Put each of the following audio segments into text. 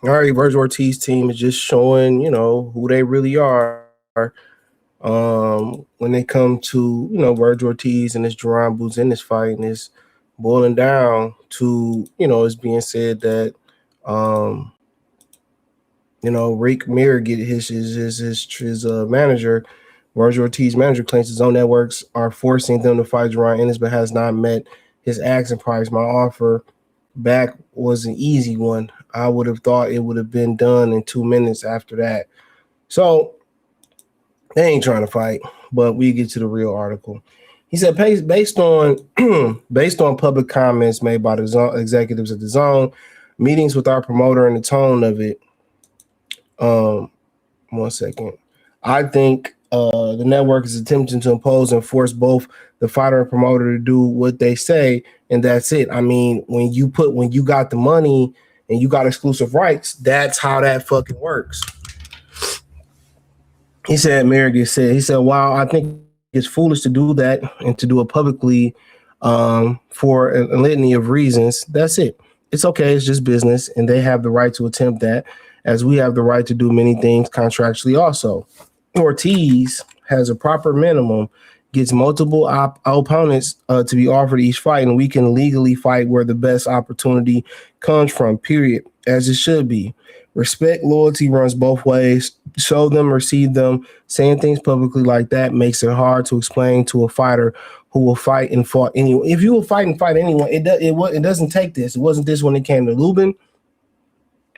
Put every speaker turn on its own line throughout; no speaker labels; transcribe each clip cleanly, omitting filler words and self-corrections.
All right, Virgil Ortiz team is just showing, who they really are. When they come to, Virgil Ortiz and this Jaron Boots in this fight, and it's boiling down to, it's being said that, um, Rick Mir get his manager, Virgil Ortiz manager, claims his own networks are forcing them to fight Jaron Ennis, but has not met his asking price. My offer back was an easy one. I would have thought it would have been done in 2 minutes after that. So they ain't trying to fight, but we get to the real article. He said, based on based on public comments made by the zone, executives of the zone, meetings with our promoter and the tone of it. 1 second. I think the network is attempting to impose and force both the fighter and promoter to do what they say, and that's it. I mean, when you got the money and you got exclusive rights, that's how that fucking works. He said, Merrigan said, wow, I think it's foolish to do that and to do it publicly for a litany of reasons. That's it. It's okay. It's just business, and they have the right to attempt that, as we have the right to do many things contractually also. Ortiz has a proper minimum, gets multiple opponents to be offered each fight, and we can legally fight where the best opportunity comes from, period, as it should be. Respect, loyalty runs both ways. Show them, receive them. Saying things publicly like that makes it hard to explain to a fighter who will fight and fought anyone. If you will fight and fight anyone, it doesn't take this. It wasn't this when it came to Lubin.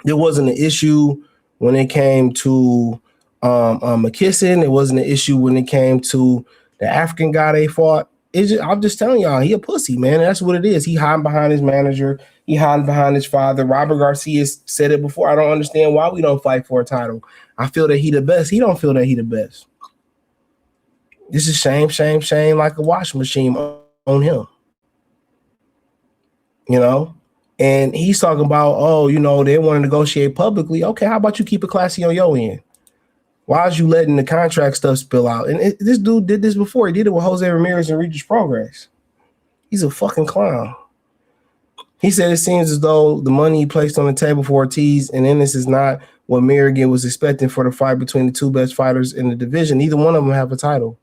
There wasn't an issue when it came to McKisson. It wasn't an issue when it came to the African guy they fought. I'm just telling y'all, he a pussy, man. That's what it is. He hiding behind his manager. He hiding behind his father. Robert Garcia said it before. I don't understand why we don't fight for a title. I feel that he the best. He don't feel that he the best. This is shame, shame, shame, like a washing machine on him. And he's talking about, they want to negotiate publicly. Okay, how about you keep it classy on your end? Why is you letting the contract stuff spill out? And this dude did this before. He did it with Jose Ramirez and Regis Progress. He's a fucking clown. He said it seems as though the money he placed on the table for Ortiz and Ennis is not what Merrigan was expecting for the fight between the two best fighters in the division. Neither one of them have a title.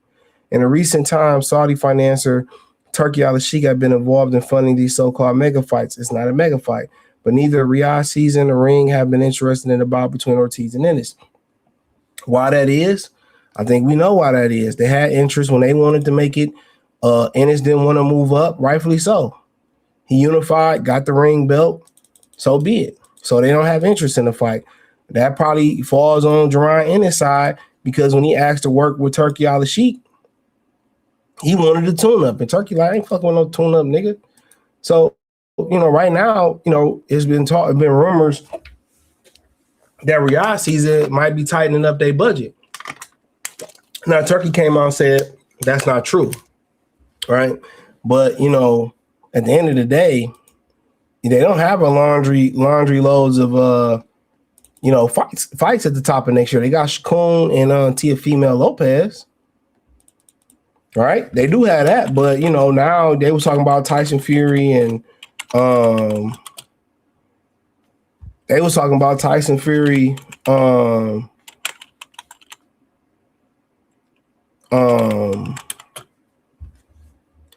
In a recent time, Saudi financier Turkey Al-Sheikh have been involved in funding these so-called mega fights. It's not a mega fight, but neither Riyadh Season or Ring have been interested in the bout between Ortiz and Ennis. Why that is? I think we know why that is. They had interest when they wanted to make it. Ennis didn't want to move up, rightfully so. He unified, got the ring belt, so be it. So they don't have interest in the fight. That probably falls on Jaron Ennis' side, because when he asked to work with Turkey Al-Sheikh, he wanted a tune-up. And Turkey like, I ain't fucking with no tune-up, nigga. So, right now, it's been rumors that Riyadh Season might be tightening up their budget. Now, Turkey came out and said that's not true, right? But, at the end of the day, they don't have a laundry loads of, fights at the top of next year. They got Shakun and Teofimo Lopez, right? They do have that, but, now they was talking about Tyson Fury and they was talking about Tyson Fury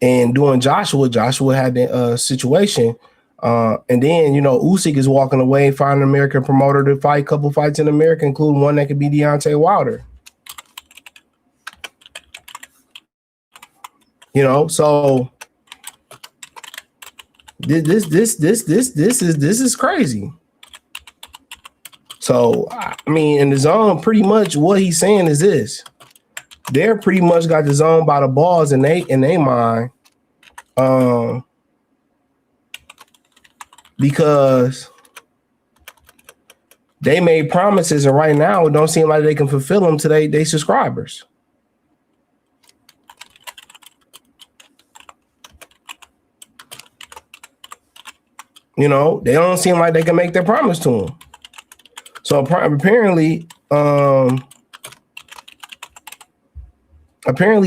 and doing Joshua. Joshua had the situation. And then, Usyk is walking away, finding an American promoter to fight a couple fights in America, including one that could be Deontay Wilder. So this is crazy. So, I mean, in the zone, pretty much what he's saying is this. They're pretty much got the zone by the balls in they mind. Because they made promises, and right now it don't seem like they can fulfill them to their subscribers. They don't seem like they can make their promise to them. So apparently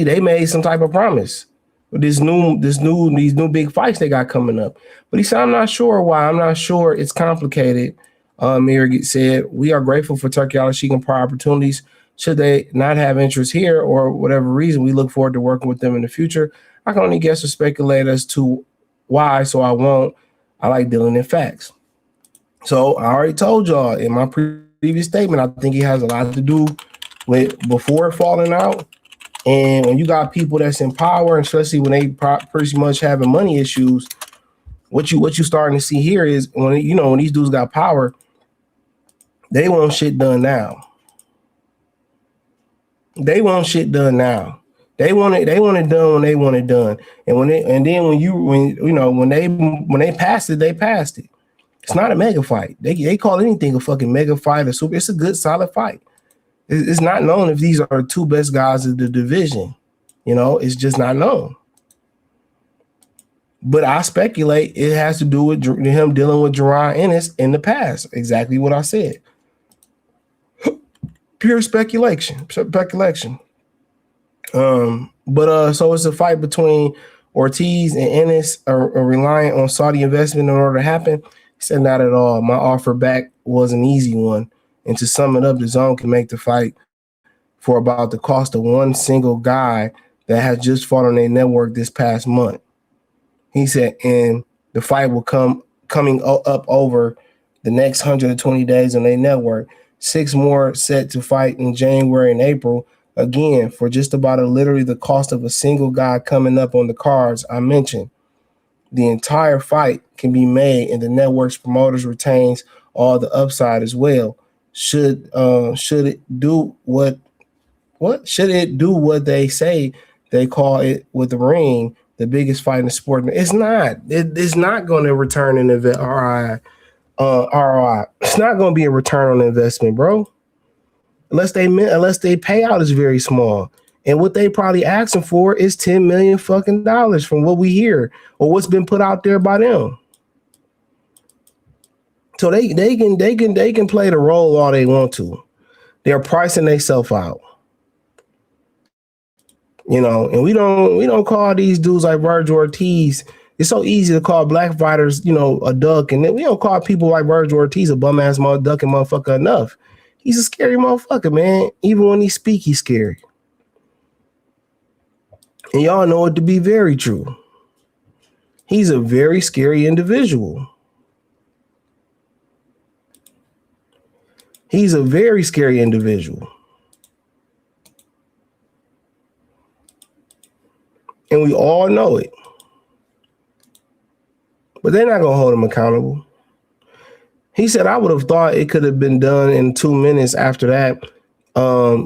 they made some type of promise with these new big fights they got coming up. But he said, I'm not sure why. I'm not sure. It's complicated. Mayor said, "We are grateful for Turkey Island Sheik and prior opportunities. Should they not have interest here or whatever reason, we look forward to working with them in the future. I can only guess or speculate as to why, so I won't. I like dealing in facts." So I already told y'all in my previous statement, I think it has a lot to do with before falling out. And when you got people that's in power, and especially when they pretty much having money issues, what you starting to see here is when these dudes got power, they want shit done now. They want shit done now. They want it done when they want it done. And when they passed it, they passed it. It's not a mega fight. They call anything a fucking mega fight or super. It's a good solid fight. It's not known if these are the two best guys of the division. It's just not known. But I speculate it has to do with him dealing with Jaron Ennis in the past. Exactly what I said. Pure speculation. So it's a fight between Ortiz and Ennis are relying on Saudi investment in order to happen. He said, not at all. My offer back was an easy one. And to sum it up, the zone can make the fight for about the cost of one single guy that has just fought on their network this past month. He said, and the fight will coming up over the next 120 days on their network. 6 more set to fight in January and April. Again, for just about literally the cost of a single guy coming up on the cards I mentioned. The entire fight can be made, and the network's promoters retains all the upside as well. Should it do what should it do what they say they call it with the ring, the biggest fight in the sport? It's not. It's not going to return an ROI. It's not going to be a return on investment, bro. Unless they payout is very small. And what they probably asking for is $10 million fucking dollars from what we hear or what's been put out there by them. So they can play the role all they want to. They're pricing themselves out. And we don't call these dudes like Virgil Ortiz. It's so easy to call black fighters, a duck, and then we don't call people like Virgil Ortiz a bum ass ducking motherfucker enough. He's a scary motherfucker, man. Even when he speak, he's scary. And y'all know it to be very true. He's a very scary individual. He's a very scary individual. And we all know it. But they're not going to hold him accountable. He said, I would have thought it could have been done in 2 minutes after that.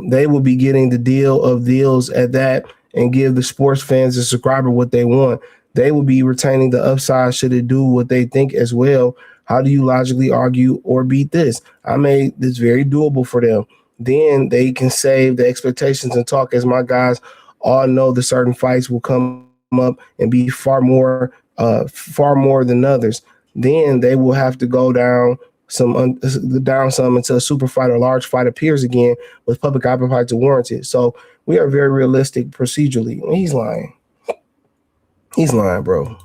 They will be getting the deal of deals at that and give the sports fans and subscriber what they want. They will be retaining the upside should it do what they think as well. How do you logically argue or beat this? I made this very doable for them. Then they can save the expectations and talk, as my guys all know, the certain fights will come up and be far more than others. Then they will have to go down some until a super fight or large fight appears again with public appetite to warrant it. So we are very realistic procedurally. He's lying. He's lying, bro.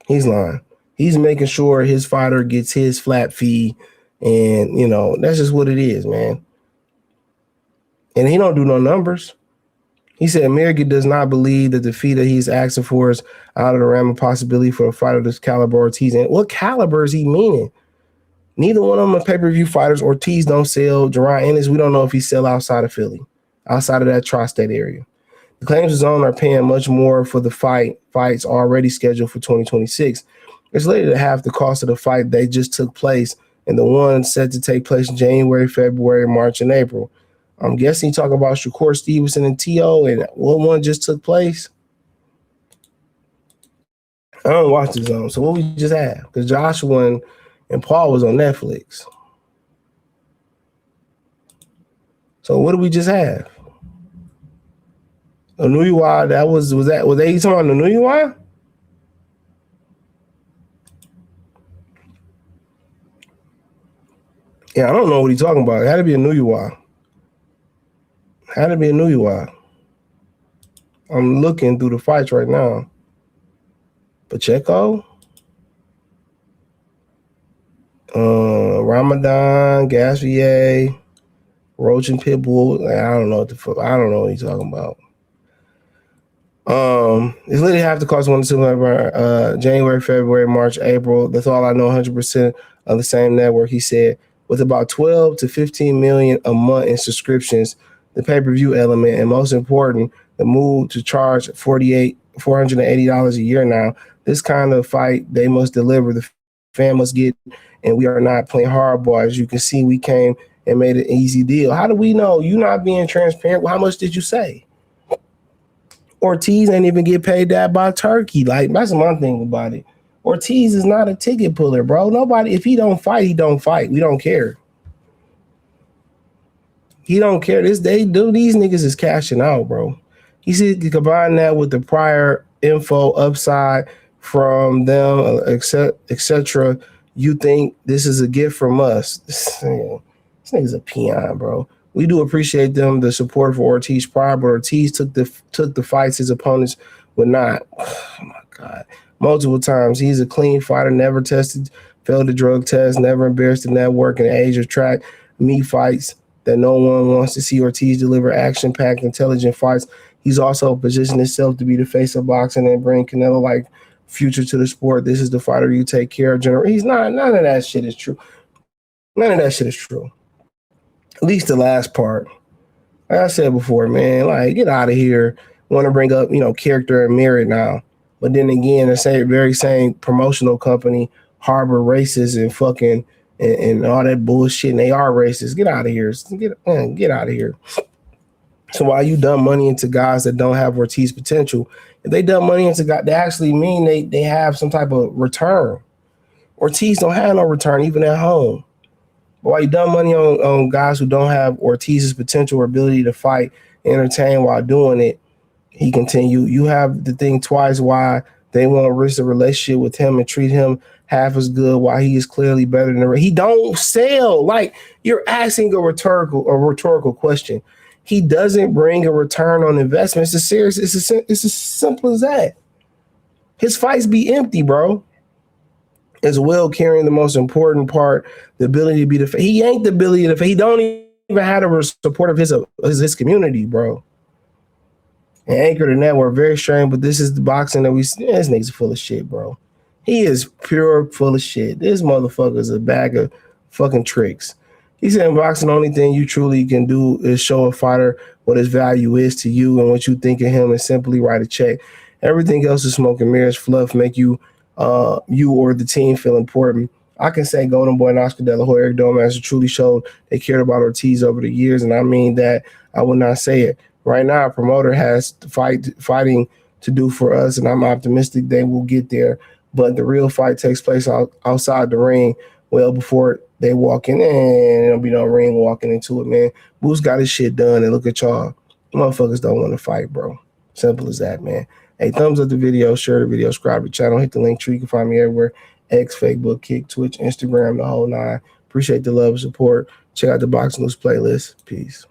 He's lying. He's making sure his fighter gets his flat fee, and that's just what it is, man. And he don't do no numbers. He said Merrigan does not believe that the fee that he's asking for is out of the realm of possibility for a fighter of this caliber. Ortiz, and what caliber is he meaning? Neither one of them are pay-per-view fighters. Ortiz don't sell. Jaron Ennis, we don't know if he sell outside of Philly, outside of that tri-state area. The claims zone are paying much more for the fights already scheduled for 2026. It's later to half the cost of the fight they just took place and the one set to take place in January, February, March, and April. I'm guessing talking about Shakur Stevenson and T.O. and what one just took place. I don't watch the zone. So what we just had? Because Joshua and Paul was on Netflix. So what did we just have? Anuiwa, was they talking about Anuiwa? Yeah, I don't know what he's talking about. It had to be Anuiwa. I'm looking through the fights right now. Pacheco? Ramadan, Gas VA, Roach and Pitbull. I don't know what the fuck. I don't know what he's talking about. It's literally half the cost of January, February, March, April. That's all I know. 100% of the same network. He said with about 12 to 15 million a month in subscriptions, the pay-per-view element, and most important, the move to charge $480 a year now. This kind of fight they must deliver. The fan must get, and we are not playing hardball. As you can see, we came and made an easy deal. How do we know? You not being transparent. Well, how much did you say? Ortiz ain't even get paid that by Turkey. Like, that's my thing about it. Ortiz is not a ticket puller, bro. Nobody, if he don't fight, he don't fight. We don't care. He don't care. These niggas is cashing out, bro. He said combine that with the prior info upside from them, etc. You think this is a gift from us? This nigga's a peon, bro. We do appreciate them, the support for Ortiz prior, but Ortiz took the fights his opponents would not. Oh my God. Multiple times. He's a clean fighter, never tested, failed the drug test, never embarrassed the network in the age of track meet fights that no one wants to see Ortiz deliver action-packed, intelligent fights. He's also positioned himself to be the face of boxing and bring Canelo-like future to the sport. This is the fighter you take care of. He's not. None of that shit is true. None of that shit is true. At least the last part. Like I said before, man, like, get out of here. Want to bring up, character and merit now. But then again, the very same promotional company harbor racists and fucking and all that bullshit, and they are racist. Get out of here. Get out of here. So while you dump money into guys that don't have Ortiz potential, if they dump money into guys, they actually mean they have some type of return. Ortiz don't have no return, even at home. But while you dump money on guys who don't have Ortiz's potential or ability to fight and entertain while doing it, he continued, you have the thing twice why they want to risk the relationship with him and treat him half as good while he is clearly better than the rest. He don't sell. Like, you're asking a rhetorical question. He doesn't bring a return on investment. It's as simple as that. His fights be empty, bro. As well, carrying the most important part, the ability to be the. He ain't the ability to. He don't even have the support of his community, bro. And Anchor the network, very strange, but this is the boxing that we see. This nigga's full of shit, bro. He is pure full of shit. This motherfucker's a bag of fucking tricks. He said in boxing, the only thing you truly can do is show a fighter what his value is to you and what you think of him and simply write a check. Everything else is smoke and mirrors, fluff, make you or the team feel important. I can say Golden Boy and Oscar De La Hoya, Eric Domaster truly showed they cared about Ortiz over the years, and I mean that. I would not say it. Right now, a promoter has fighting to do for us, and I'm optimistic they will get there. But the real fight takes place outside the ring well before they walk in, and there'll be no ring walking into it, man. Boo's got his shit done, and look at y'all. Motherfuckers don't want to fight, bro. Simple as that, man. Hey, thumbs up the video, share the video, subscribe to the channel, hit the link tree. You can find me everywhere. X, Facebook, Kick, Twitch, Instagram, the whole nine. Appreciate the love and support. Check out the Boxing News playlist. Peace.